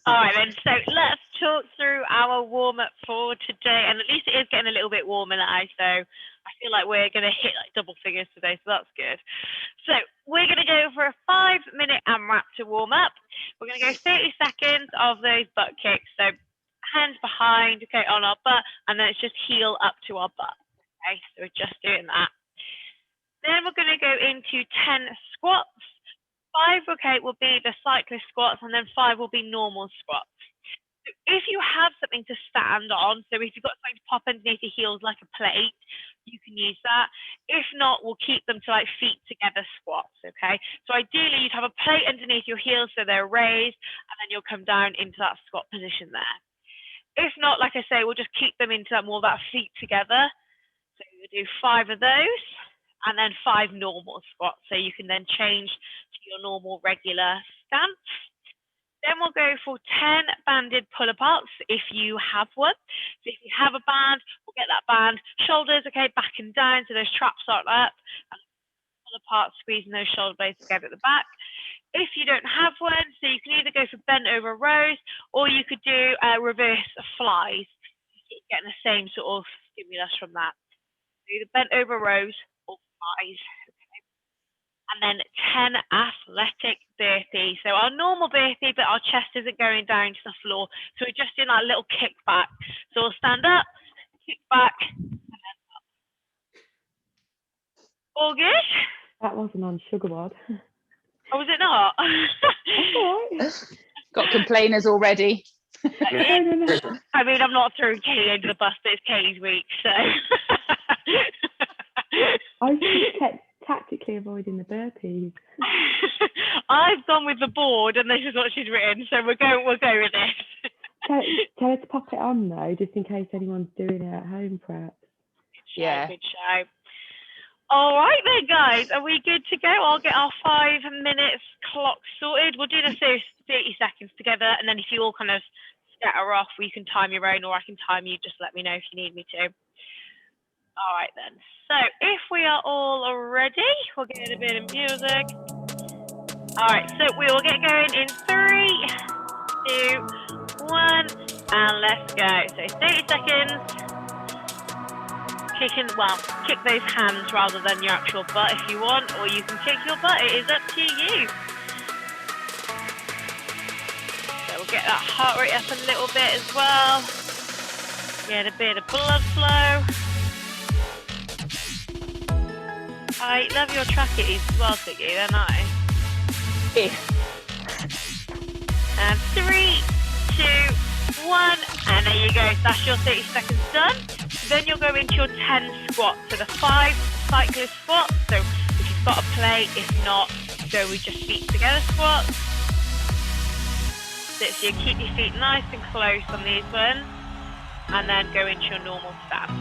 All right then, so let's talk through our warm-up for today. And at least it is getting a little bit warmer now, so I feel like we're going to hit like double figures today, so that's good. So we're going to go for a 5-minute AMRAP to warm up. We're going to go 30 seconds of those butt kicks. So hands behind, okay, on our butt, and then it's just heel up to our butt. Okay, so we're just doing that. Then we're going to go into 10 squats. 5, okay, will be the cyclist squats, and then 5 will be normal squats. So if you have something to stand on, so if you've got something to pop underneath your heels like a plate, you can use that. If not, we'll keep them to like feet together squats, okay? So ideally, you'd have a plate underneath your heels so they're raised, and then you'll come down into that squat position there. If not, like I say, we'll just keep them into more of that feet together. So we'll do 5 of those, and then 5 normal squats. So you can then change to your normal regular stance. Then we'll go for 10 banded pull aparts if you have one. So if you have a band, we'll get that band, shoulders, okay, back and down so those traps aren't up. And pull apart, squeezing those shoulder blades together at the back. If you don't have one, so you can either go for bent over rows or you could do reverse flies. Getting the same sort of stimulus from that. So either bent over rows or flies. Okay. And then 10 athletic burpees. So our normal burpee, but our chest isn't going down to the floor. So we're just doing that little kick back. So we'll stand up, kick back, and then up. All good? That wasn't on Sugar Wad. Oh, was it not? That's all right. Got complainers already. I mean, I'm not throwing Kaylee under the bus, but it's Kaylee's week, so. I just kept tactically avoiding the burpees. I've gone with the board, and this is what she's written, so we'll go with this. Tell her to pop it on though, just in case anyone's doing it at home, perhaps. Yeah. Good show. All right then, guys, are we good to go? I'll get our 5 minutes clock sorted. We'll do the 30 seconds together, and then if you all kind of scatter off, you can time your own, or I can time you. Just let me know if you need me to. All right then. So if we are all ready, we'll get a bit of music. All right, so we will get going in 3, 2, 1, and let's go. So 30 seconds. Kick those hands rather than your actual butt if you want, or you can kick your butt. It is up to you. So we'll get that heart rate up a little bit as well. Get a bit of blood flow. I love your trackies as well, Tiggy. They're nice. Yeah. And 3, 2, 1, and there you go. That's your 30 seconds done. Then you'll go into your 10 squats. So the 5 cyclist squats. So if you've got a plate, if not, go with just feet together squats. So you keep your feet nice and close on these ones. And then go into your normal stance.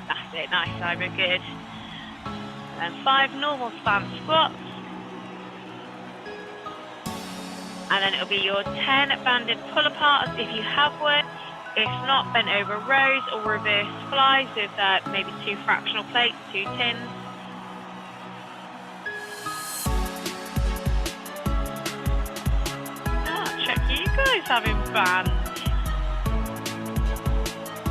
That's it. Nice, Simon. Good. And 5 normal stance squats. And then it'll be your 10 banded pull aparts if you have one. If not, bent over rows or reverse flies with maybe 2 fractional plates, 2 tins. Oh, check you guys having fun.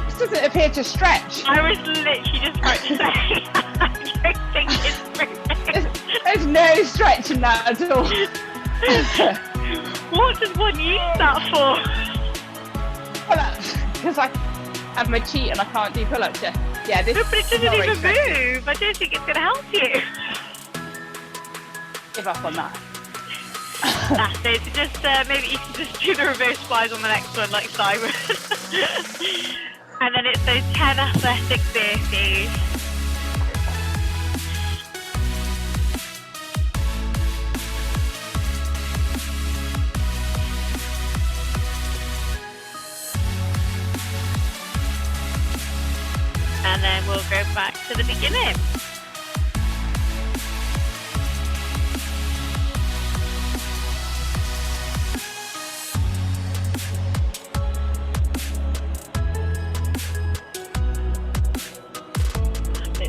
This doesn't appear to stretch. I was literally just about to say, I don't think it's moving. There's no stretch in that at all. What does one use that for? Because I'm a cheat and I can't do pull-ups. Yeah, this. No, but it doesn't not even very move. I don't think it's going to help you. Give up on that. That's it. Just maybe you can just do the reverse flies on the next one, like Simon. And then it's those 10 athletic burpees. And then we'll go back to the beginning.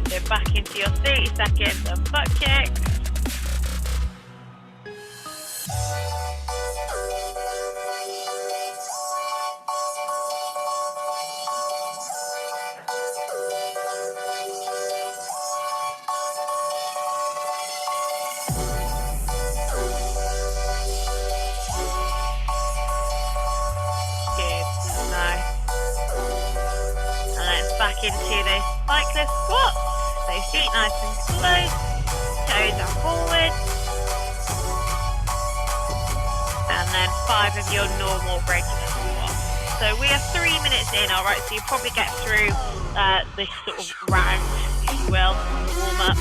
So back into your 30 seconds of butt kicks. into those cyclist squats. So feet nice and close, toes are forward. And then 5 of your normal regular squats. So we are 3 minutes in, all right? So you probably get through this sort of round, if you will, warm up.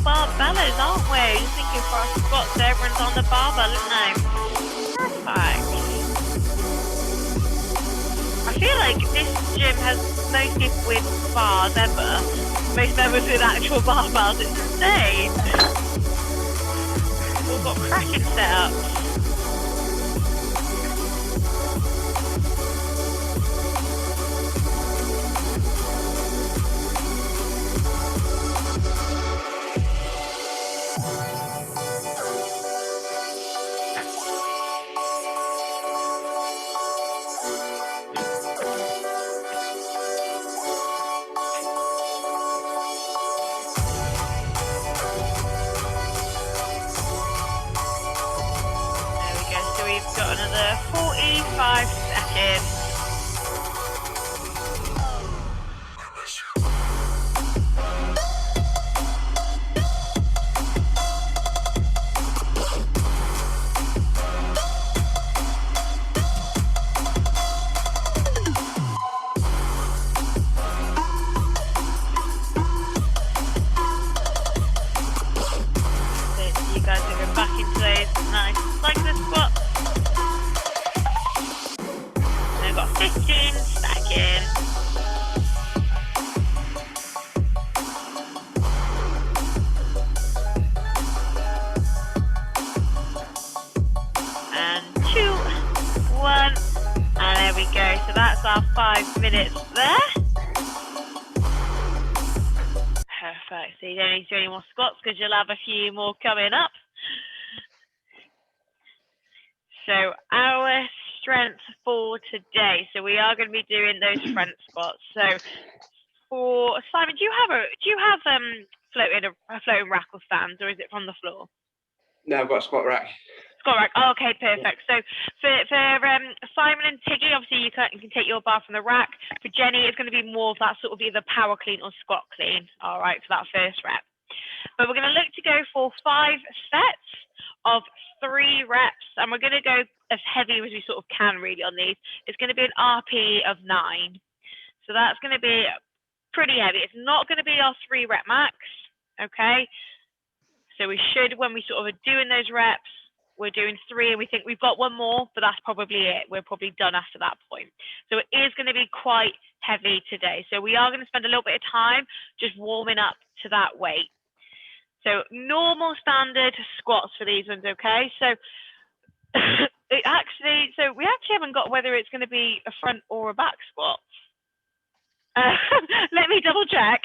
Barbellas, aren't we? Just thinking for our squats, everyone's on the barbell, isn't they? Perfect. I feel like this gym has most people with bars ever. Most members with actual barbells. It's insane. We've got cracking setups. Got another 45 seconds. So you guys are going back into those nice cyclist squats. 15 seconds. And 2, 1. And there we go. So that's our 5 minutes there. Perfect. So you don't need to do any more squats because you'll have a few more coming up. So our strength for today. So we are going to be doing those front squats. So for Simon, do you have a floating rack or stands, or is it from the floor? No, I've got a squat rack. Squat rack. Oh, okay, perfect. So for Simon and Tiggy, obviously you can take your bar from the rack. For Jenny, it's going to be more of that sort of either power clean or squat clean. All right, for that first rep. But we're going to look to go for 5 sets of 3 reps, and we're going to go as heavy as we sort of can really on these. It's going to be an RP of 9. So that's going to be pretty heavy. It's not going to be our 3 rep max, okay? So we should, when we sort of are doing those reps, we're doing 3 and we think we've got 1 more, but that's probably it. We're probably done after that point. So it is going to be quite heavy today. So we are going to spend a little bit of time just warming up to that weight. So normal standard squats for these ones, okay? So we actually haven't got whether it's going to be a front or a back squat. Let me double check.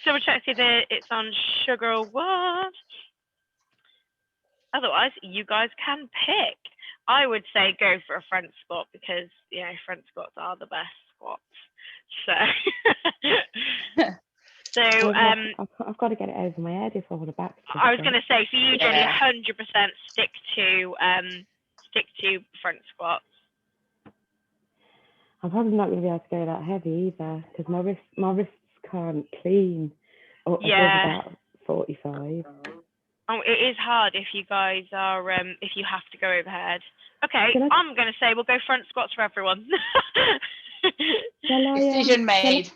Double check see that it's on sugar or what. Otherwise, you guys can pick. I would say go for a front squat because, you know, front squats are the best squats. So... So I've got to get it over my head if I want a back squat. I was going to say, for you, Jenny, 100% stick to front squats. I'm probably not going to be able to go that heavy either because my wrists can't clean above about 45. Oh, it is hard if you guys are if you have to go overhead. Okay, I'm going to say we'll go front squats for everyone. Decision made.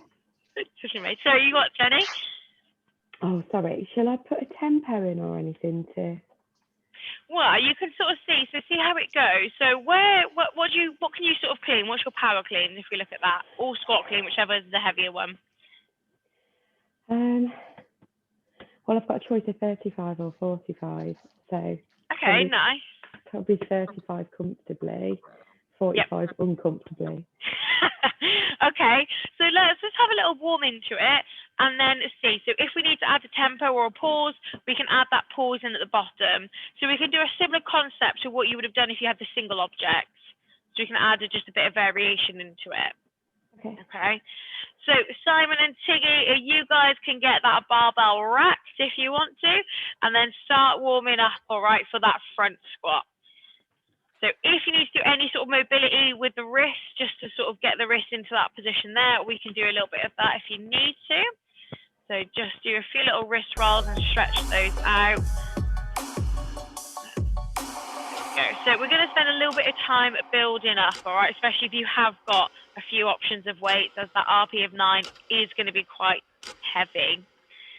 So you got Jenny? Oh, sorry. Shall I put a tempo in or anything to? Well, you can sort of see how it goes. So what can you sort of clean? What's your power clean if we look at that? Or squat clean, whichever is the heavier one. Well, I've got a choice of 35 or 45. So okay, nice. Probably 35 comfortably, 45 uncomfortably. Okay, so let's just have a little warm into it and then see. So if we need to add a tempo or a pause, we can add that pause in at the bottom. So we can do a similar concept to what you would have done if you had the single objects. so we can add just a bit of variation into it. Okay. Okay. So Simon and Tiggy, you guys can get that barbell racked if you want to, and then start warming up, all right, for that front squat. So if you need to do any sort of mobility with the wrist, just to sort of get the wrist into that position there, we can do a little bit of that if you need to. So just do a few little wrist rolls and stretch those out. So we're going to spend a little bit of time building up, all right, especially if you have got a few options of weights, as that RP of 9 is going to be quite heavy.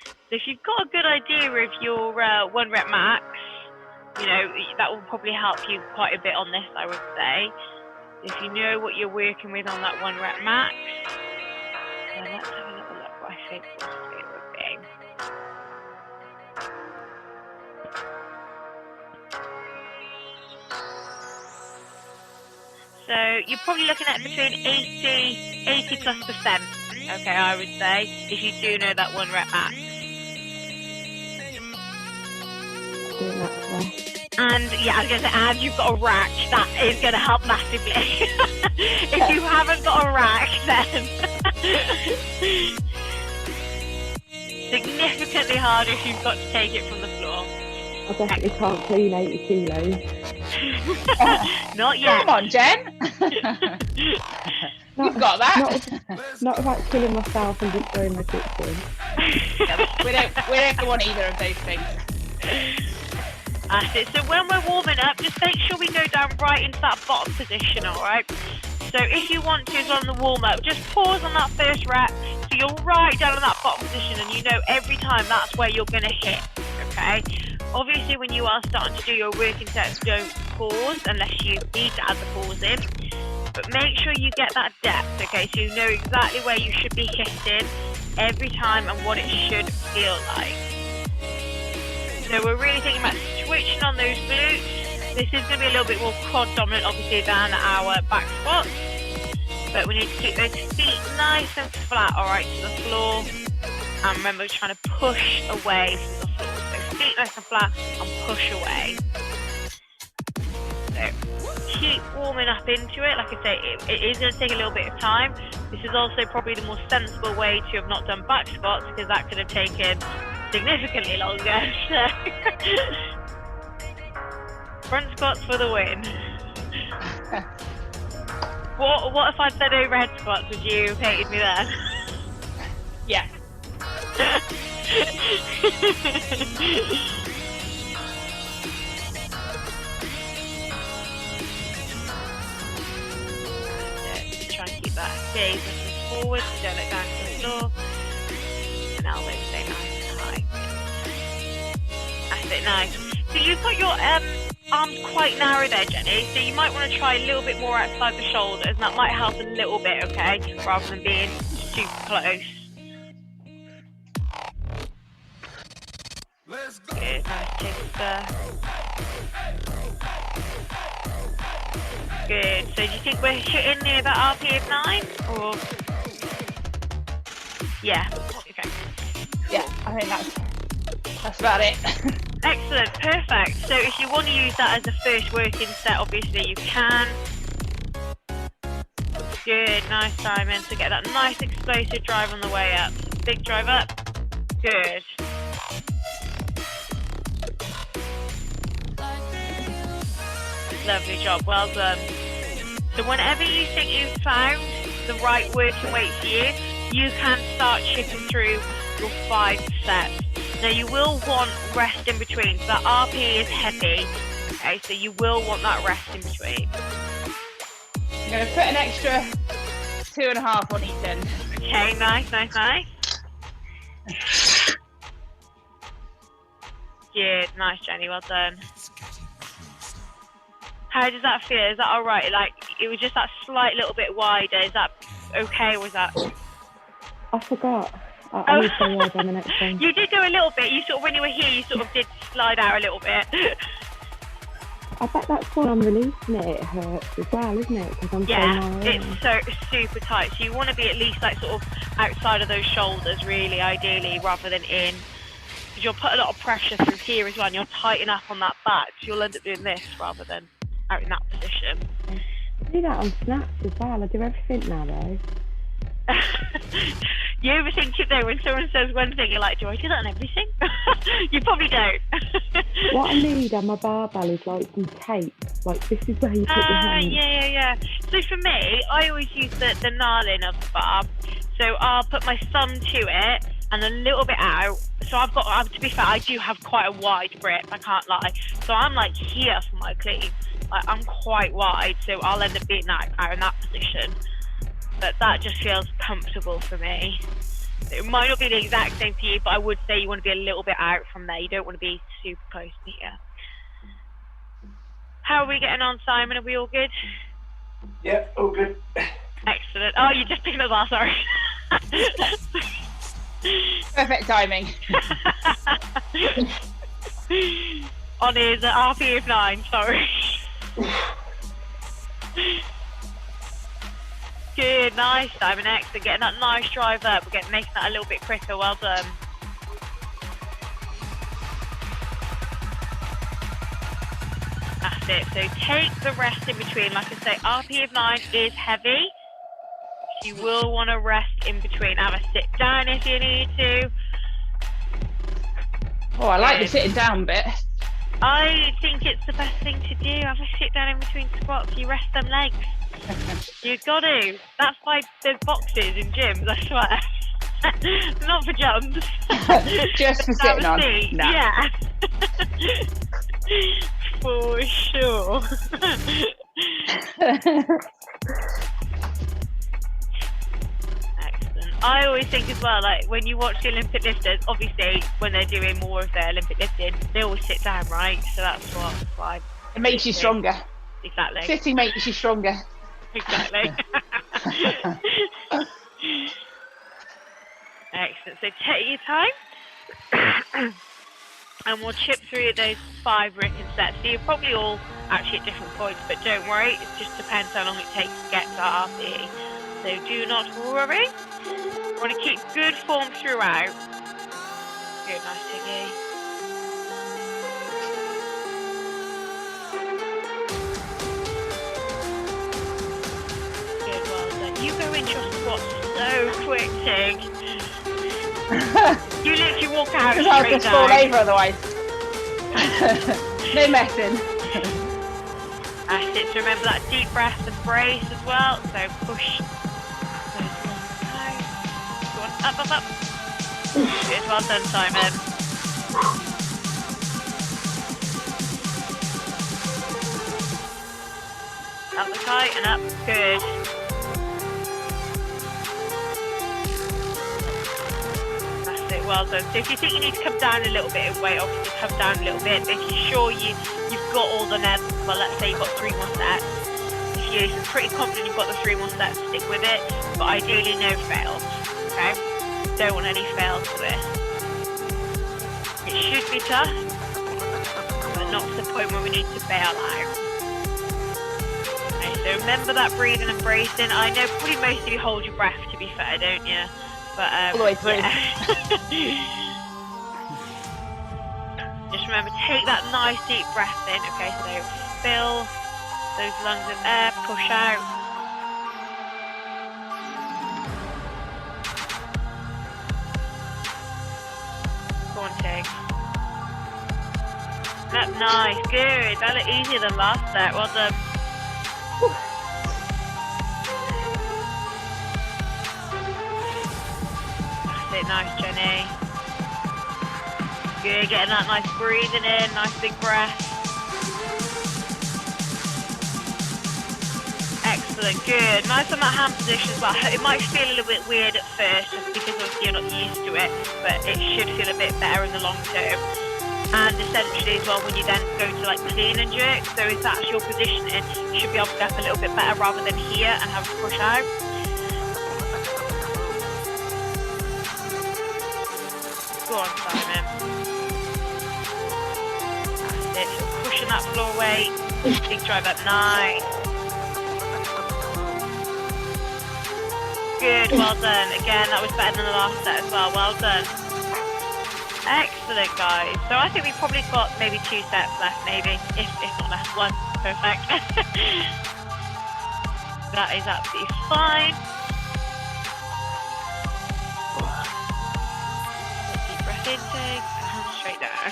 So if you've got a good idea of your 1 rep max, you know, that will probably help you quite a bit on this, I would say. If you know what you're working with on that 1 rep max, let's have a little look what I think it would be. So you're probably looking at between 80+%, okay, I would say, if you do know that 1 rep max. Doing that today. And yeah, I was going to say, and you've got a rack, that is going to help massively. If you haven't got a rack, then significantly harder if you've got to take it from the floor. I definitely can't clean 80 kilos. Not yet. Come on, Jen. You've got that. Not about killing myself and destroying my kitchen. we don't go on either of those things. That's it. So when we're warming up, just make sure we go down right into that bottom position, all right? So if you want to, on the warm-up, just pause on that first rep, so you're right down in that bottom position, and you know every time that's where you're going to hit, okay? Obviously, when you are starting to do your working sets, don't pause unless you need to add the pause in. But make sure you get that depth, okay? So you know exactly where you should be hitting every time and what it should feel like. So we're really thinking about switching on those glutes. This is going to be a little bit more quad dominant, obviously, than our back squats. But we need to keep those feet nice and flat, all right, to the floor. And remember, we're trying to push away from the floor. So feet nice and flat and push away. So keep warming up into it. Like I say, it is going to take a little bit of time. This is also probably the more sensible way to have not done back squats, because that could have taken significantly longer. So front squats for the win. What if I said overhead squats? Would you have hated me then? Yeah. Try and keep that gaze looking forward, so don't look down to the floor. And elbows stay nice and high. That's it, nice. So you've got your arms quite narrow there, Jenny, so you might want to try a little bit more outside the shoulders, and that might help a little bit, okay, rather than being super close. Good, nice taster. Good, so do you think we're hitting near that RP of 9, or? Yeah, okay. Yeah, I think that's about it. Excellent, perfect. So if you want to use that as a first working set, obviously you can. Good, nice, Simon. So get that nice explosive drive on the way up. Big drive up. Good. Lovely job, well done. So whenever you think you've found the right working weight for you, you can start chipping through your 5 sets. Now you will want rest in between, so that RP is heavy, okay, so you will want that rest in between. I'm going to put an extra 2.5 on each end. Okay, nice, nice, nice. Good, nice, Jenny, well done. How does that feel? Is that all right? Like, it was just that slight little bit wider. Is that okay? Was that? I forgot. I need to wide on the next one. You did go a little bit. You sort of, when you were here, you sort of did slide out a little bit. I bet that's when I'm releasing it. It hurts as well, isn't it? Because I'm Yeah, so narrow. it's so super tight. So you want to be at least like sort of outside of those shoulders, really, ideally, rather than in. Because you'll put a lot of pressure through here as well, and you'll tighten up on that back. So you'll end up doing this rather than out in that position. do that on snaps as well. I do everything now, though. You ever think, though, when someone says one thing, you're like, do I do that on everything? You probably don't. What I need on my barbell is like some tape. Like, this is where you put your hand. Yeah. So for me, I always use the knurling of the bar. So I'll put my thumb to it and a little bit out. So I've got, to be fair, I do have quite a wide grip, I can't lie. So I'm like here for my clean. Like, I'm quite wide, so I'll end up being out in that position. But that just feels comfortable for me. It might not be the exact same for you, but I would say you want to be a little bit out from there. You don't want to be super close to here. How are we getting on, Simon? Are we all good? Yeah, all good. Excellent. Oh, you just picked up the bar, sorry. Perfect timing. On his RP of 9, sorry. Good, nice, Simon. Excellent. Getting that nice drive up. We're making that a little bit quicker. Well done. That's it. So take the rest in between. Like I say, RP of 9 is heavy. You will want to rest in between. Have a sit down if you need to. Oh, I like the sitting down bit. I think it's the best thing to do. Have a sit down in between squats. You rest them legs. You've got to. That's why there's boxes in gyms, I swear. Not for jumps. Just for sitting on. Nah. Yeah. For sure. Excellent. I always think as well, like when you watch the Olympic lifters, obviously when they're doing more of their Olympic lifting, they always sit down, right? So that's why. It makes you stronger. Exactly. Sitting makes you stronger. Exactly. Excellent. So take your time. And we'll chip through those 5 written sets. So you're probably all actually at different points, but don't worry, it just depends how long it takes to get to RPE. So do not worry. You want to keep good form throughout. Good, nice Tiggy. Good, well done. You go into your squats so quick, Tig. You literally walk out Because I'll straight just fall down. over otherwise. No messing. That's it. So remember that deep breath and brace as well. So push those lungs out. Go on, up. Good, well done, Simon. Up the kite and up. Good. Well done. So if you think you need to come down a little bit of weight, obviously come down a little bit. But if you're sure you've got all the well, let's say you've got 3 more sets. If you're pretty confident you've got the 3 more sets, stick with it. But ideally, no fails. Okay? Don't want any fails to this. It should be tough, but not to the point where we need to bail out. Okay, so remember that breathing and bracing. I know probably most of you hold your breath, to be fair, don't you? But all the way through. Yeah. Just remember, take that nice deep breath in. Okay, so fill those lungs with air, push out. Go on, Tig. That's nice, good. That looked easier than last set. Well done. Nice, Jenny. Good, getting that nice breathing in, nice big breath. Excellent, good. Nice on that hand position as well. It might feel a little bit weird at first, just because obviously you're not used to it, but it should feel a bit better in the long term. And essentially as well, when you then go to like clean and jerk, so if that's your positioning, you should be able to get up a little bit better rather than here and have to push out. Go on, Simon. That's it. So pushing that floor weight. Big drive up. Nice. Good. Well done. Again, that was better than the last set as well. Well done. Excellent, guys. So I think we've probably got maybe 2 sets left, maybe. If not less. 1. Perfect. That is absolutely fine. Deep breath intake, and straight down.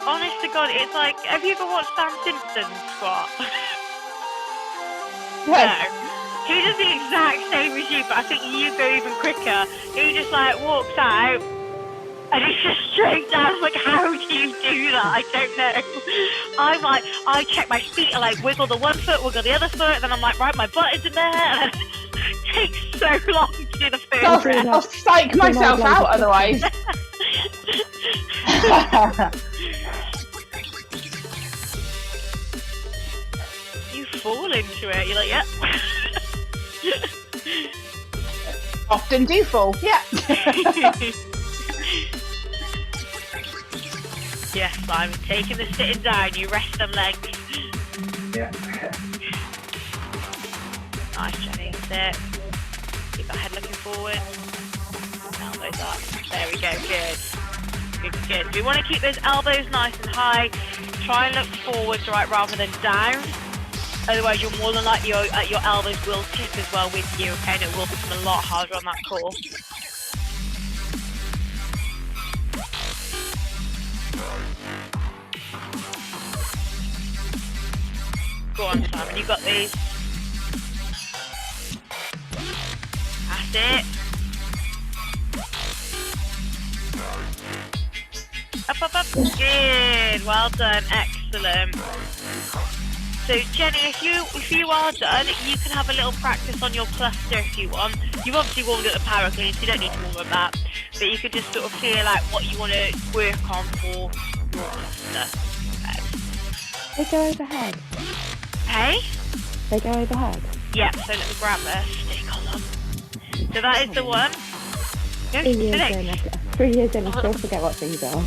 Honest to God, it's like, have you ever watched Sam Simpson squat? Yes. No. He does the exact same as you, but I think you go even quicker. He just like walks out and it's just straight down. Like, how do you do that? I don't know. I'm like, I check my feet, I like wiggle the one foot, wiggle the other foot, and then I'm like, right, my butt is in there. And it takes so long to do the first rep. I'll psych myself out otherwise. You fall into it. You're like, yep. Often do fall, yeah. Yes, Simon, taking the sitting down, you rest them legs. Yeah. Nice, Jenny, sit. Keep that head looking forward. Elbows up. There we go, good. Good, good. We want to keep those elbows nice and high. Try and look forwards, right, rather than down. Otherwise, you're more than likely your elbows will tip as well with you, okay? And it will become a lot harder on that core. Go on, Simon, you got these. That's it. Up, up, up. Good. Well done. Excellent. So Jenny, if you are done, you can have a little practice on your cluster if you want. You've obviously warmed up the power clean, so you don't need to warm up that. But you could just sort of feel like what you want to work on for your cluster. They go overhead. Hey? They go overhead. Yeah, so let me grab a stick on them. So that is the one. No, 3 years in, I still forget what things are.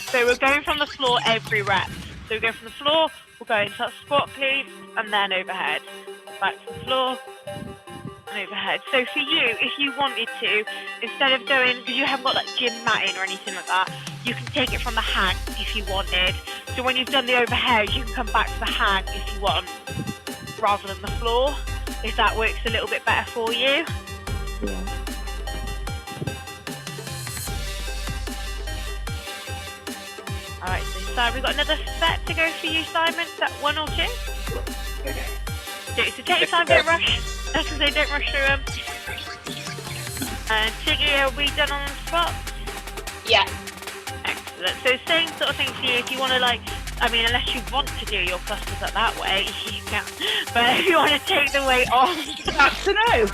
So we're going from the floor every rep. So we go from the floor, we'll go into that squat clean, and then overhead. Back to the floor, and overhead. So for you, if you wanted to, instead of going, because you haven't got like gym matting or anything like that, you can take it from the hang if you wanted. So when you've done the overhead, you can come back to the hang if you want, rather than the floor, if that works a little bit better for you. Yeah. Alright, so we've got another set to go for you, Simon. Is that 1 or 2? Okay. So take your time, don't rush. As I say, don't rush through them. And Tiggy, are we done on the spot? Yeah. Excellent. So same sort of thing for you. If you want to unless you want to do your clusters up that way, you can. But if you want to take the weight off, That's to know.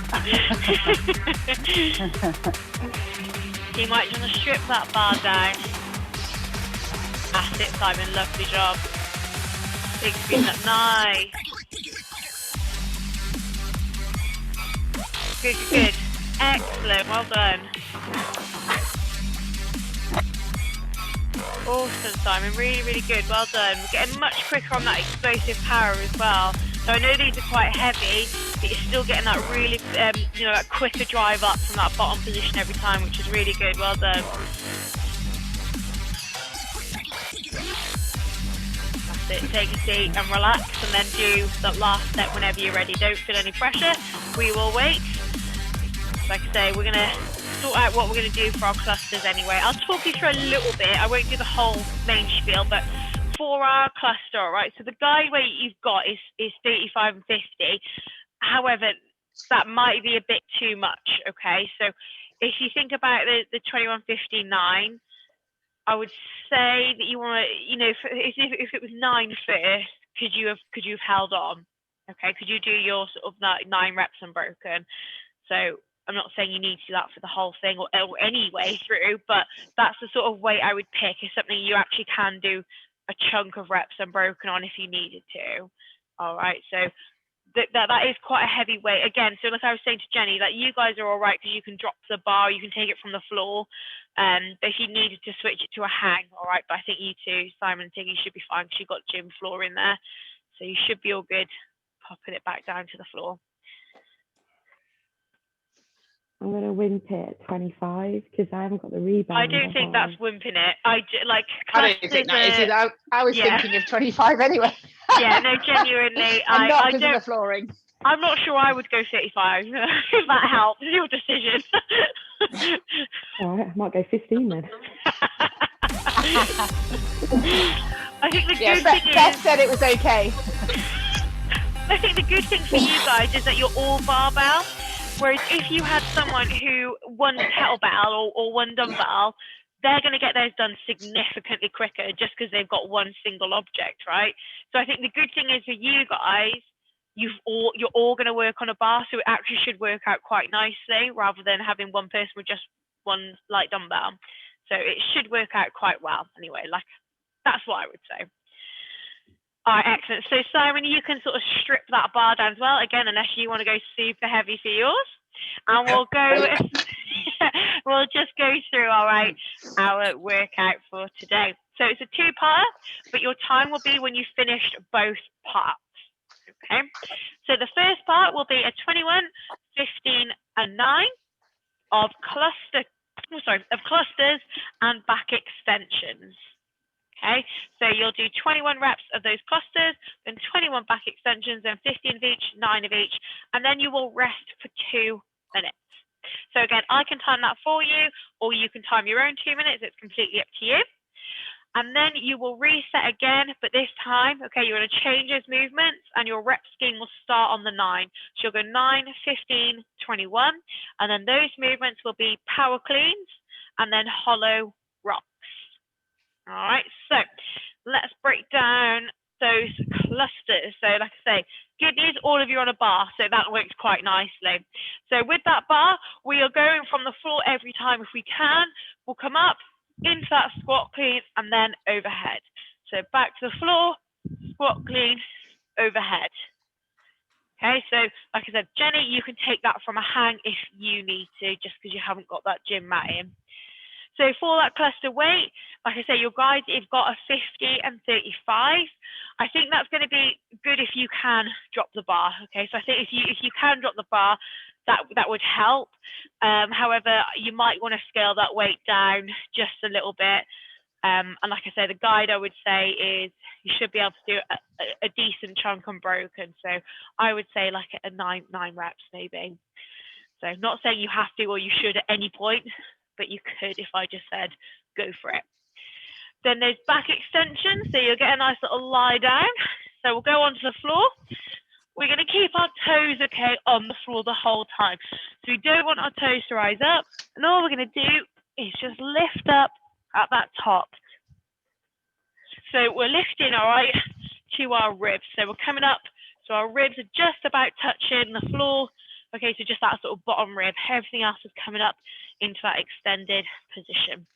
you might just want to strip that bar down. That's it, Simon. Lovely job. Big squeeze up. Nice. Good, good, good. Excellent. Well done. Awesome, Simon. Really, really good. Well done. We're getting much quicker on that explosive power as well. So I know these are quite heavy, but you're still getting that really, that quicker drive up from that bottom position every time, which is really good. Well done. That's it. Take a seat and relax, and then do that last step whenever you're ready. Don't feel any pressure. We will wait. Like I say, we're going to sort out what we're going to do for our clusters anyway. I'll talk you through a little bit. I won't do the whole main spiel, but for our cluster, all right, so the guide weight you've got is 35 and 50. However, that might be a bit too much, okay? So if you think about the 2159, I would say that you want to, if it was 9 first, could you have held on? Okay, could you do your sort of 9 reps unbroken? So I'm not saying you need to do that for the whole thing or any way through, but that's the sort of weight I would pick is something you actually can do a chunk of reps unbroken on if you needed to. All right, so that is quite a heavy weight. Again, so like I was saying to Jenny, like you guys are all right because you can drop the bar, you can take it from the floor. But if you needed to switch it to a hang, all right, but I think you two, Simon and Tiggy, should be fine because you've got gym floor in there. So you should be all good popping it back down to the floor. I'm going to wimp it at 25 because I haven't got the rebound. I don't think that's wimping it. I don't think that is either. I was yeah. thinking of 25 anyway. Yeah, no, genuinely. And not I because of don't. the flooring. I'm not sure I would go 35 if that helps. It's your decision. All right, I might go 15 then. I think the good thing is. Beth said it was okay. I think the good thing for you guys is that you're all barbell. Whereas if you had someone who one kettlebell or one dumbbell, they're going to get theirs done significantly quicker just because they've got one single object, right? So I think the good thing is for you guys, you're all going to work on a bar, so it actually should work out quite nicely rather than having one person with just one light dumbbell. So it should work out quite well anyway. Like, that's what I would say. All right, excellent. So Simon, you can sort of strip that bar down as well, again, unless you want to go super heavy for yours. And we'll go, we'll just go through, all right, our workout for today. So it's a two-part, but your time will be when you finished both parts. Okay, so the first part will be a 21, 15, and 9 of clusters and back extensions. Okay, so you'll do 21 reps of those clusters, then 21 back extensions, then 15 of each, 9 of each, and then you will rest for 2 minutes. So again, I can time that for you, or you can time your own 2 minutes. It's completely up to you. And then you will reset again, but this time, okay, you're going to change those movements and your rep scheme will start on the 9. So you'll go 9, 15, 21, and then those movements will be power cleans and then hollow rocks. All right, so let's break down those clusters. So like I say, good news, all of you are on a bar, so that works quite nicely. So with that bar, we are going from the floor every time if we can. We'll come up into that squat clean and then overhead. So back to the floor, squat clean, overhead. Okay, so like I said, Jenny, you can take that from a hang if you need to, just because you haven't got that gym mat in. So for that cluster weight, like I say, your guys, you've got a 50 and 35. I think that's going to be good if you can drop the bar. Okay, so I think if you can drop the bar, that would help. However, you might want to scale that weight down just a little bit. And like I say, the guide I would say is you should be able to do a decent chunk unbroken. So I would say like a nine reps maybe. So not saying you have to or you should at any point, but you could if I just said go for it. Then there's back extensions, so you'll get a nice little lie down. So we'll go onto the floor. We're going to keep our toes, okay, on the floor the whole time. So we don't want our toes to rise up. And all we're going to do is just lift up at that top. So we're lifting, all right, to our ribs. So we're coming up, so our ribs are just about touching the floor. Okay, so just that sort of bottom rib. Everything else is coming up into that extended position.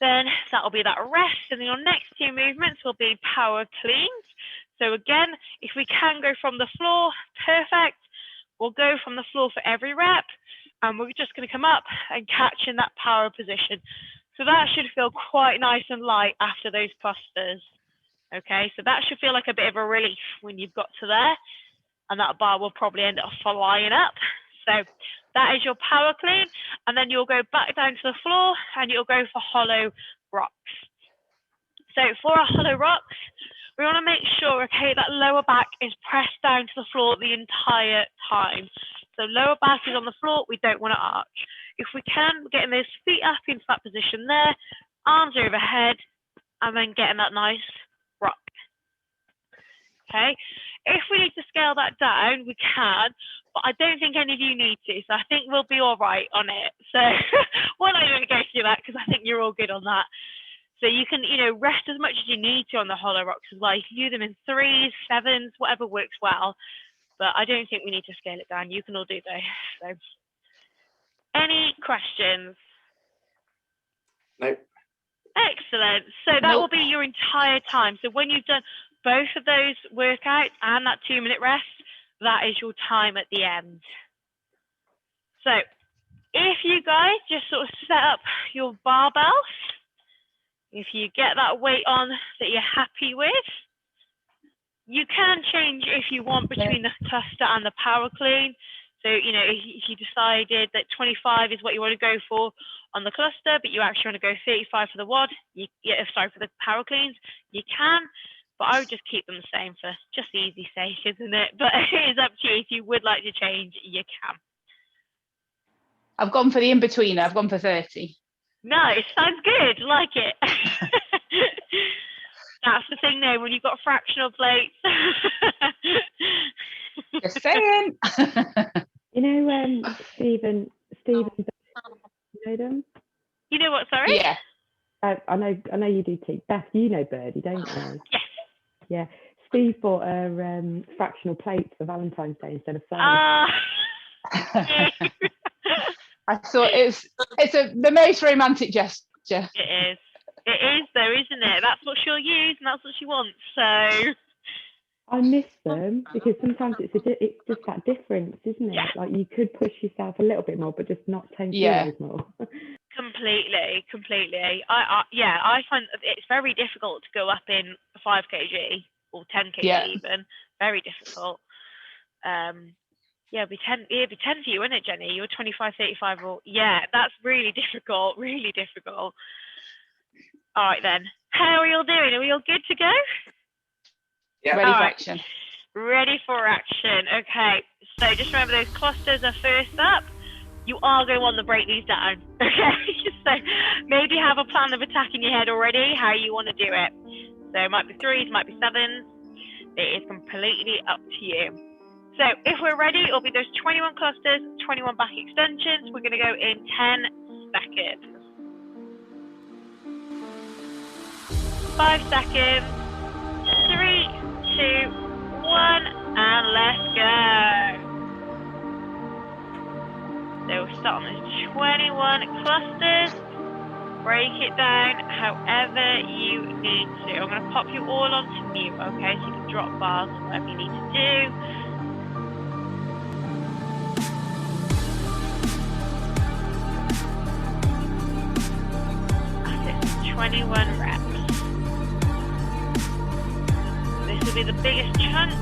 Then that'll be that rest. And then your next 2 movements will be power cleans. So again, if we can go from the floor, perfect. We'll go from the floor for every rep. And we're just going to come up and catch in that power position. So that should feel quite nice and light after those clusters. Okay, so that should feel like a bit of a relief when you've got to there. And that bar will probably end up flying up. So that is your power clean. And then you'll go back down to the floor and you'll go for hollow rocks. So for our hollow rocks, we want to make sure, okay, that lower back is pressed down to the floor the entire time. So lower back is on the floor, we don't want to arch. If we can, we're getting those feet up into that position there, arms overhead, and then getting that nice rock. Okay, if we need to scale that down, we can, but I don't think any of you need to, so I think we'll be all right on it. So we're not even going to go through that because I think you're all good on that. So you can, rest as much as you need to on the hollow rocks as well. You can do them in 3s, 7s, whatever works well. But I don't think we need to scale it down. You can all do those. So, any questions? Nope. Excellent. So that will be your entire time. So when you've done both of those workouts and that 2-minute rest, that is your time at the end. So if you guys just sort of set up your barbells, if you get that weight on that you're happy with, you can change if you want between the cluster and the power clean. So, you know, if you decided that 25 is what you want to go for on the cluster, but you actually want to go 35 for the WOD, for the power cleans, you can. But I would just keep them the same for just easy sake, isn't it? But it is up to you. If you would like to change, you can. I've gone for the in-betweener. I've gone for 30. Nice, sounds good. Like it. That's the thing though, when you've got fractional plates. Just saying. You know, Stephen, you know them? You know what, sorry? Yeah. I know you do too. Beth, you know Birdie, don't you? Yes. Yeah. Steve bought her fractional plates for Valentine's Day instead of flowers. I thought it's the most romantic gesture. It is. It is though, isn't it? That's what she'll use and that's what she wants. So I miss them because sometimes it's just that difference, isn't it? Yeah. Like you could push yourself a little bit more, but just not 10 Yeah. kilos more. Completely. I find it's very difficult to go up in 5 kg or 10 kg Yeah. even. Very difficult. It'd be 10 for you, wouldn't it, Jenny? You're 25, 35 or that's really difficult. Really difficult. All right then. How are you all doing? Are we all good to go? Yeah. Ready for All right. action. Ready for action. Okay. So just remember those clusters are first up. You are going to want to break these down. Okay. So maybe have a plan of attack in your head already, how you want to do it. So it might be 3s, might be 7s. It is completely up to you. So if we're ready, it'll be those 21 clusters, 21 back extensions. We're going to go in 10 seconds. 5 seconds. 3, 2, 1, and let's go. So we'll start on those 21 clusters. Break it down however you need to. I'm going to pop you all onto mute, okay? So you can drop bars or whatever you need to do. That's it, 21 reps. This will be the biggest chunk.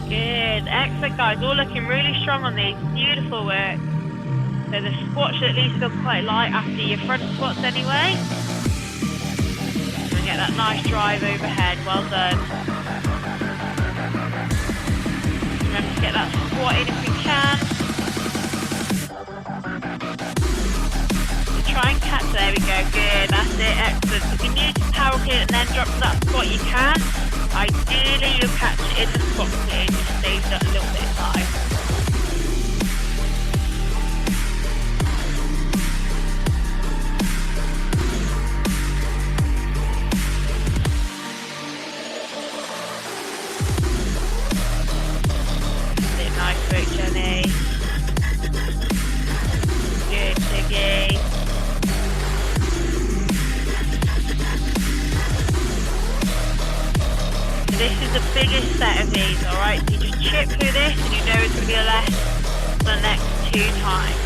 Good, excellent guys, all looking really strong on these, beautiful work. So the squats should at least feel quite light after your front squats anyway. And get that nice drive overhead, well done. Remember to get that squat in if you can. So try and catch, there we go, good, that's it, excellent. If you need to power clean and then drop to that squat, you can. Ideally, you'll catch it in the squat clean, just saves that a little bit of time. Nice work, Jenny. Good, Tiggy. This is the biggest set of these, alright? So you just chip through this and you know it's going to be less for the next 2 times.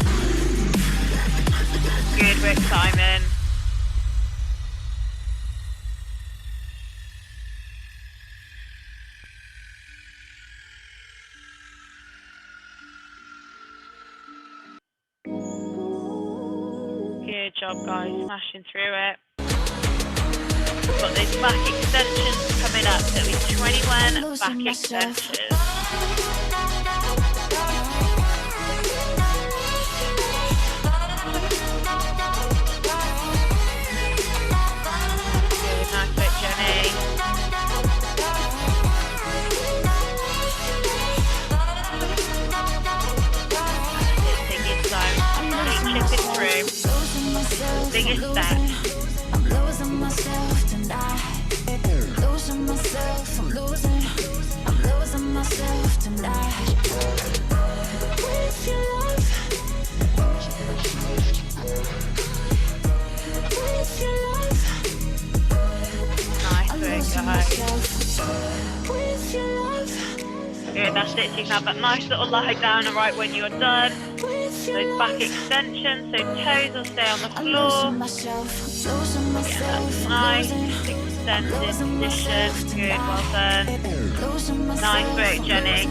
Good work, Simon. Good job, guys, smashing through it. We've got those back extensions coming up, so it'll be 21 back extensions. Good, nice work, Jenny. That's it, take it slow. Keep chipping through. Biggest step. Losing myself tonight. Losing myself, I'm losing myself tonight. With your love, with your love. Nice work, guys. With your love. Good, that's it. So you can have that nice little lie down right when you're done. Those back extensions, so toes will stay on the floor. Yeah, that's nice. Extended position. Good, well done. Nice work, Jenny.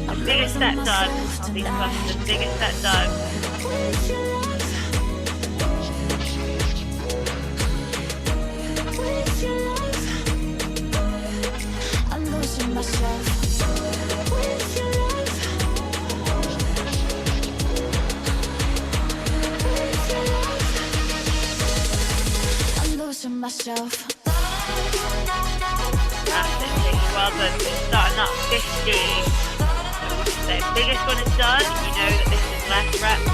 The biggest set done on these clusters. The biggest set done. I'm losing myself. I'm losing myself. That's it, Vicky. Well done. So starting at 15. So biggest one is done. You know that this is less reps.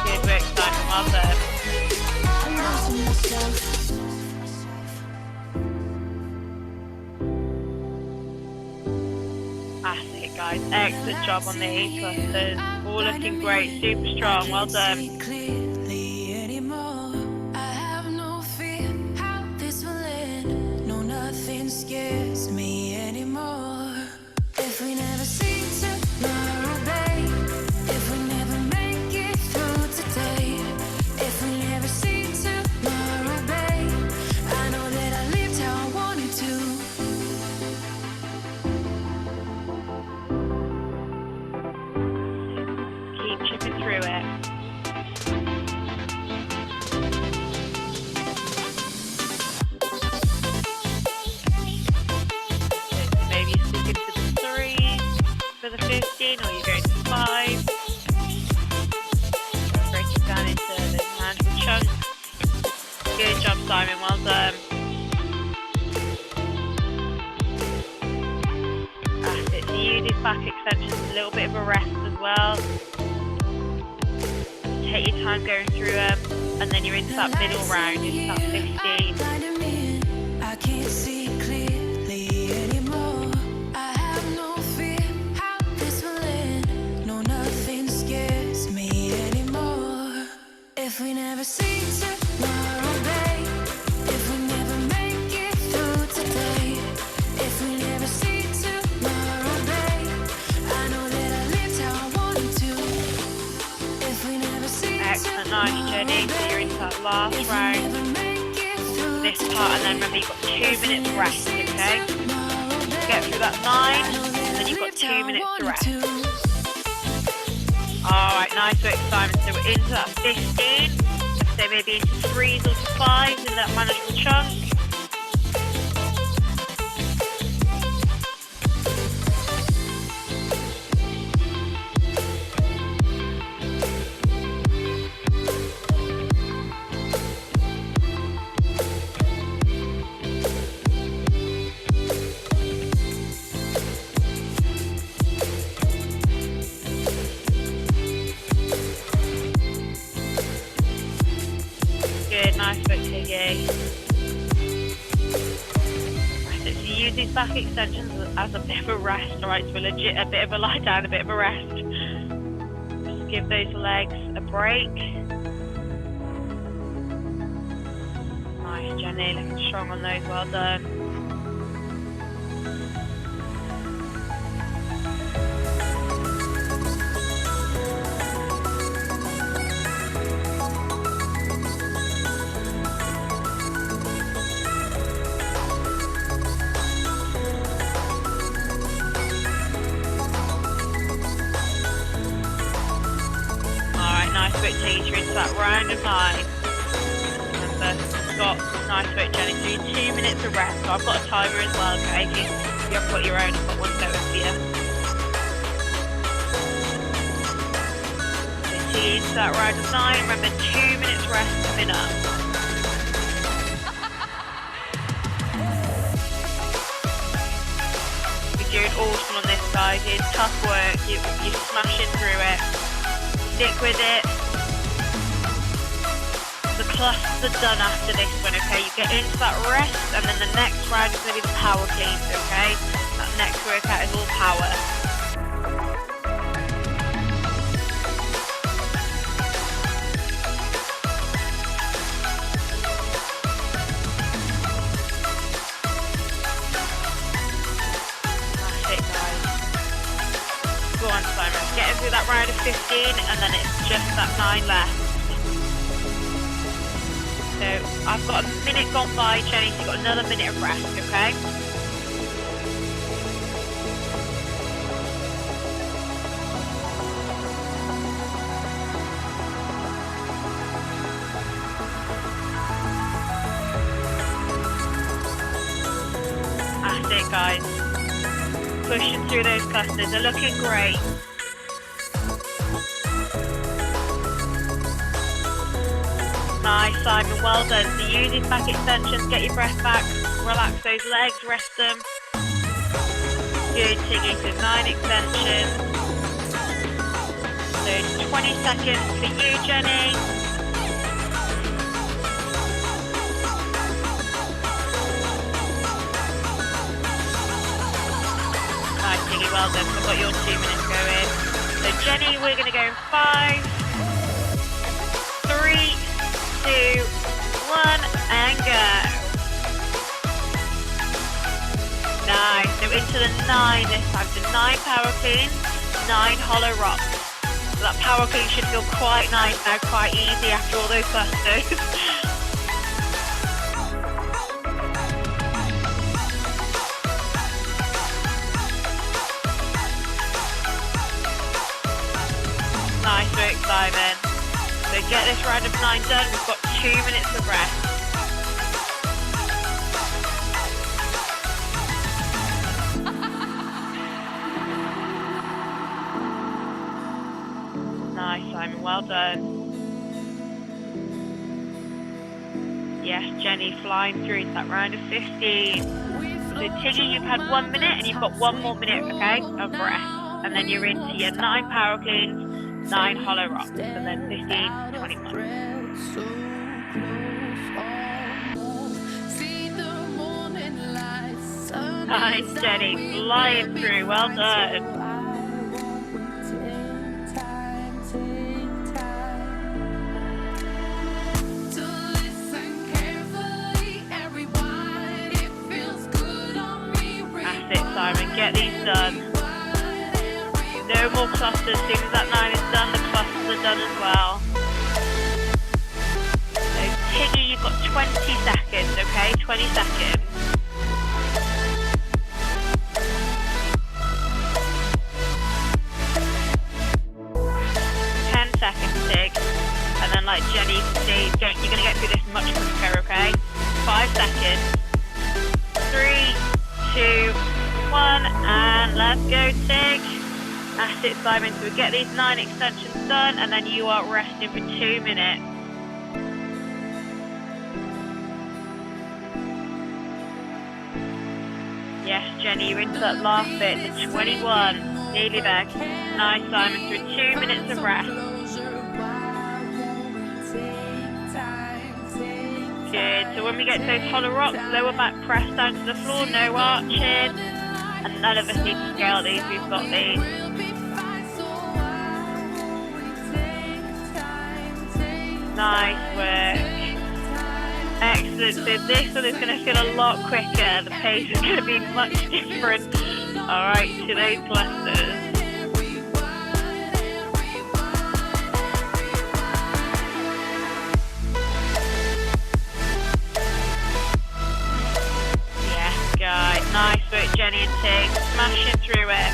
Good work, Simon. Well done. I'm losing myself. That's it, guys. Excellent job on the E clusters. All looking great. Super strong. Well done. Clearly anymore. I have no fear how this will end. No, nothing scares me anymore. If we never see tomorrow, babe. If we never make it through today. If we never see tomorrow, babe. I know that I lived how I wanted to. Keep chipping through it. So maybe you're sticking to the 3s for the 15, or you're going to 5. Break it down into those manageable chunks. Good job, Simon. Well done. That's it. So you do back extensions, a little bit of a rest as well. Take your time going through them, and then you're into that middle round, into that 15. I can't see clearly anymore. I have no fear how this will end. No, nothing scares me anymore. If we never see tomorrow, babe. If we never make it through today. If we never see tomorrow, babe. I know that I lived how I wanted to. If we never see Excellent, nice, Jenny. So you're into that last round, this part, and then remember you've got 2 minutes rest, okay? Get through that 9, and then you've got 2 minutes to rest. Alright, nice work, Simon. So we're into that 15. So maybe into 3s or 5s in that manageable chunk. Good, nice work, Tiggy. Right, so you use these back extensions as a bit of a rest, alright? So legit a bit of a lie down, a bit of a rest. Just give those legs a break. Nice, Jenny, looking strong on those, well done. Take you into that round of 9. Remember, Scott, nice work, Jenny. So you 2 minutes of rest. So I've got a timer as well, okay? If you haven't got your own, I've got one going for you. So take into that round of 9. Remember, 2 minutes rest coming up. You're doing awesome on this, guys. It's tough work. You're smashing through it. Stick with it. The clusters are done after this one, okay? You get into that rest, and then the next round is going to be the power cleans, okay? That next workout is all power. That's it, guys. Go on, Simon. Get through that round of 15, and then it's just that 9 left. So I've got a minute gone by, Jenny, so you've got another minute of rest, okay? That's it, guys. Pushing through those clusters, they're looking great. Nice, Simon, well done. So use these back extensions, get your breath back, relax those legs, rest them. Good, Tiggy, so 9 extensions. So 20 seconds for you, Jenny. Nice, Tiggy, well done. I've got your 2 minutes going. So Jenny, we're going to go in 5, 3, 2, 1, and go. Nice. So into the 9 this time. So 9 power cleans, 9 hollow rocks. So that power clean should feel quite nice now, quite easy after all those clusters. Nice work, Simon. So get this round of 9 done. We've got 2 minutes of rest. Nice, Simon. Well done. Yes, Jenny, flying through to that round of 15. So Tiggy, you've had 1 minute, and you've got 1 more minute, okay, of rest. And then you're into your 9 power cleans, 9 hollow rocks, and then 15, 21. Nice, Jenny, flying through, well done. That's it, Simon, get these done. No more clusters. As soon as that 9 is done, the clusters are done as well. So Tiggy, you've got 20 seconds, okay? 20 seconds. 10 seconds, Tig. And then, like Jenny, you can see, you're going to get through this much quicker, okay? 5 seconds. 3, 2, 1, and let's go, Tig. That's it, Simon. So we get these 9 extensions done, and then you are resting for 2 minutes. Yes, Jenny, you're into that last bit, the 21. Nearly there. Nice, Simon. Through 2 minutes of rest. Good. So when we get to those hollow rocks, lower back press down to the floor, no arching. And none of us need to scale these, we've got these. Nice work. Excellent. So this one is going to feel a lot quicker. The pace is going to be much different. Alright, to those clusters. Yes, guys. Nice work, Jenny and Tig. Smashing through it.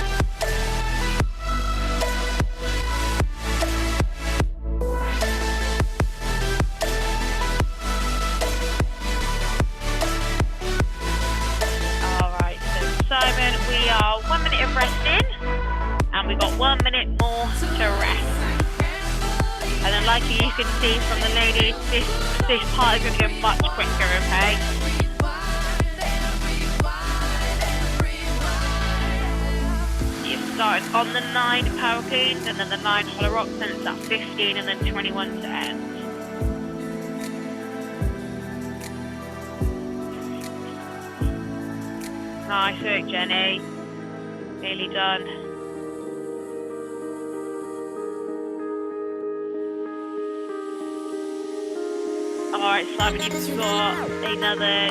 Simon, we are 1 minute of rest in, and we've got 1 minute more to rest. And then like you can see from the ladies, this part is going to go much quicker, okay? You've started on the 9 power cleans, and then the 9 hollow rocks, and it's at 15, and then 21 to end. Nice work, Jenny. Nearly done. Alright, Simon, you've got another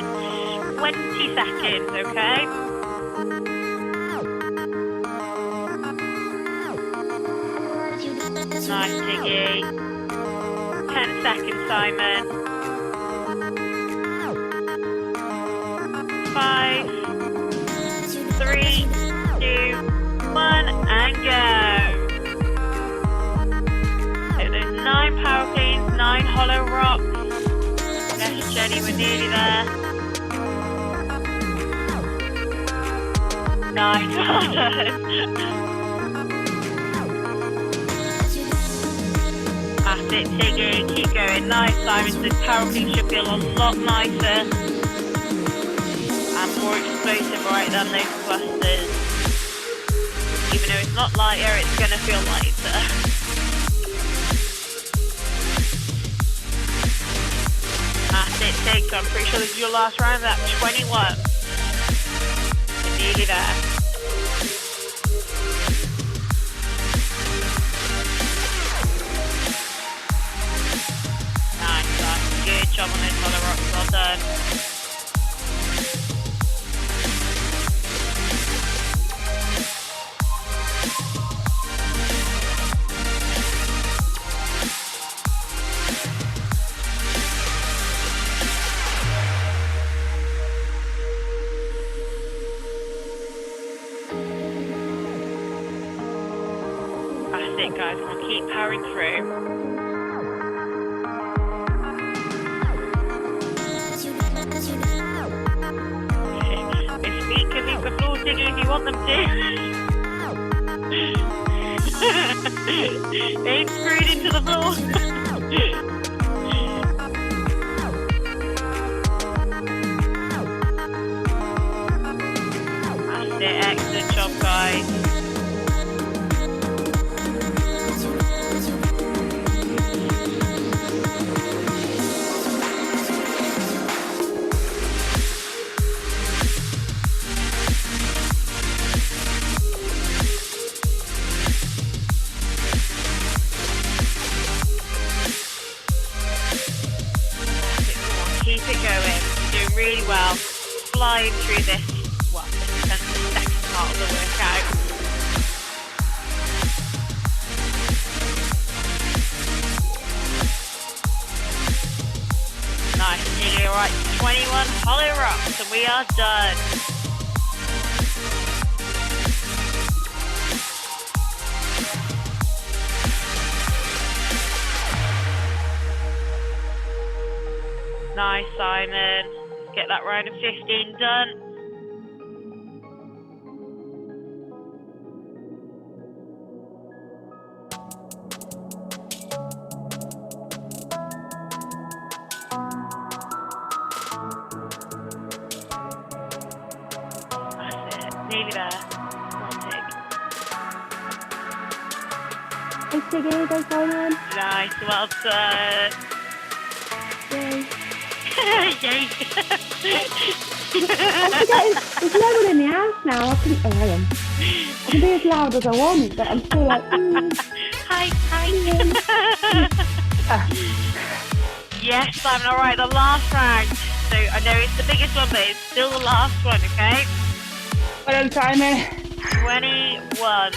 20 seconds, okay? Nice, Tiggy. 10 seconds, Simon. 5, 3, 2, 1, and go. So there's 9 power cleans, 9 hollow rocks. Yes, Jenny, we're nearly there. 9 dollars. That's it, Tiggy. Keep going. Nice, Simon. The power clean should feel a lot nicer and more explosive right than those clusters. Even though it's not lighter, it's going to feel lighter. That's it, Tig. So I'm pretty sure this is your last round. That's 21. You're nearly there. Nice, good job on those hollow rocks. Well done. That's it, guys. Come on, keep powering through. His feet can leave the floor, Tiggy, if you want them to. They ain't screwed into the floor. That's it. Excellent job, guys. Keep it going. You're doing really well. Flying through this, well, the second part of the workout. Nice, Tiggy. Alright, 21 hollow rocks, and we are done. Nice, Simon. Let's get that round of 15 done. That's it. Nearly there. Come on, Tig. Hey, Tiggy, go Simon. Nice, well done. Yay. Yay. There's no one in the house now. I can be as loud as I want, but I'm still like, Hi. Yes, Simon, alright, the last round. So I know it's the biggest one, but it's still the last one, okay? Well done, Simon. 21.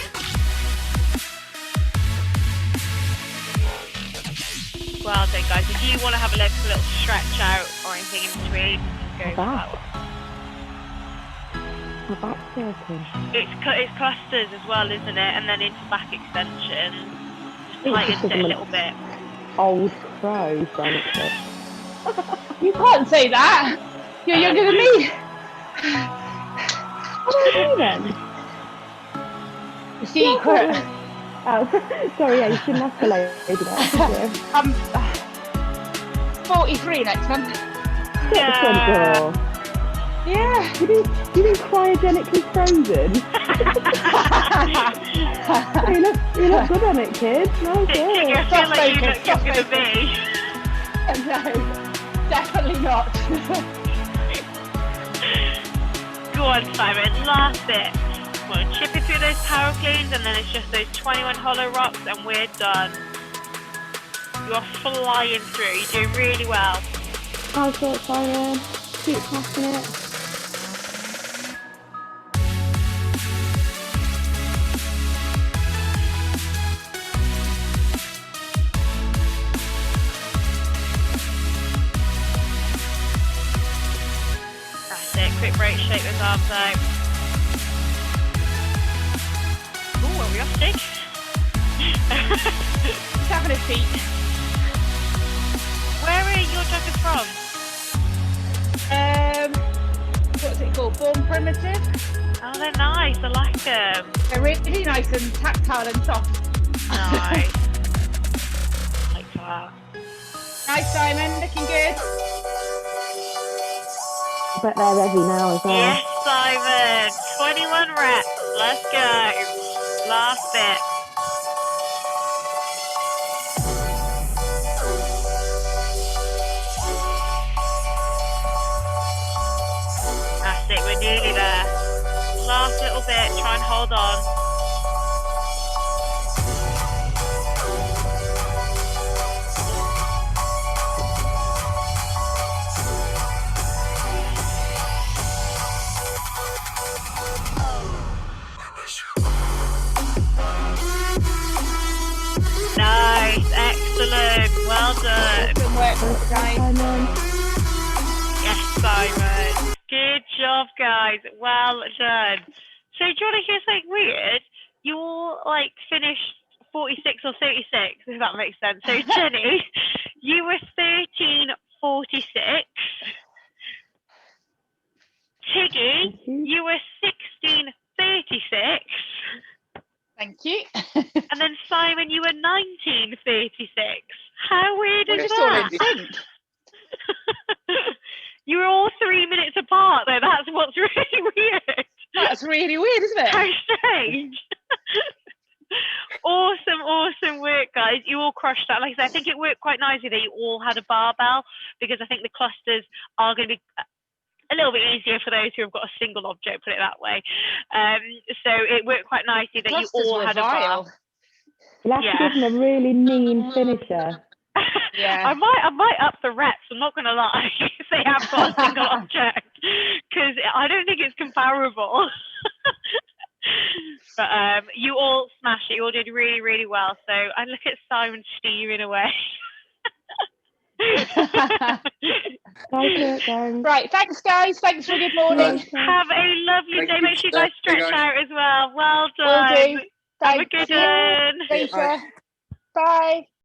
Well done, guys. If you want to have a little stretch out or anything in between, go for that one. my back's hurting. It's clusters as well, isn't it? And then into back extension. Just tightens it a little bit. Old crow, Sonic. You can't say that. You're younger than me. What do I do then? The secret. Oh, sorry, yeah, you shouldn't have to lay that. I'm 43 next month. Get the front door. Yeah. You been cryogenically frozen? you look good on it, kid. Nice I feel like you look younger than me. No, definitely not. Go on, Simon, last bit. Come on, chip it through those power cleans, and then it's just those 21 hollow rocks, and we're done. You're flying through. You're doing really well. I'll sort Simon. Keep smashing it. That's it. Quick break, shake those arms out. Ooh, are we off stick? He's having a seat. Where are your joggers from? What's it called? Born Primitive. Oh, they're nice. I like them. They're really nice and tactile and soft. Nice. Like that. Nice, Simon. Looking good. I bet they're heavy now as well. Yes, Simon. 21 reps. Let's go. Last bit. That's it. We're nearly there. Last little bit. Try and hold on. Nice, excellent, well done. Good work, guys. Simon. Yes, Simon. Good job, guys. Well done. So, do you want to hear something weird? You all like finished 46 or 36, if that makes sense. So, Jenny, you were 13:46. Tiggy, you were 16:36. Thank you. And then Simon, you were 19:36. How weird We're is just all that? in sync. You were all 3 minutes apart though. That's what's really weird. That's really weird, isn't How it? strange. Awesome work, guys. You all crushed that. Like I said, I think it worked quite nicely that you all had a barbell, because I think the clusters are going to be a little bit easier for those who have got a single object, put it that way. So it worked quite nicely that you all had a bar. You'll have Yeah. to give them a really mean finisher. Yeah. I might up the reps. I'm not going to lie, if they have got a single object, because I don't think it's comparable. But you all smashed it. You all did really well. So I look at Simon steaming away. Thanks. Right, thanks, guys. Thanks for good morning. Have a lovely Thank day. you. Make sure you guys Thank you, stretch guys. out as well. Well Will done. do. Have a Thanks. good See you one. later. Bye.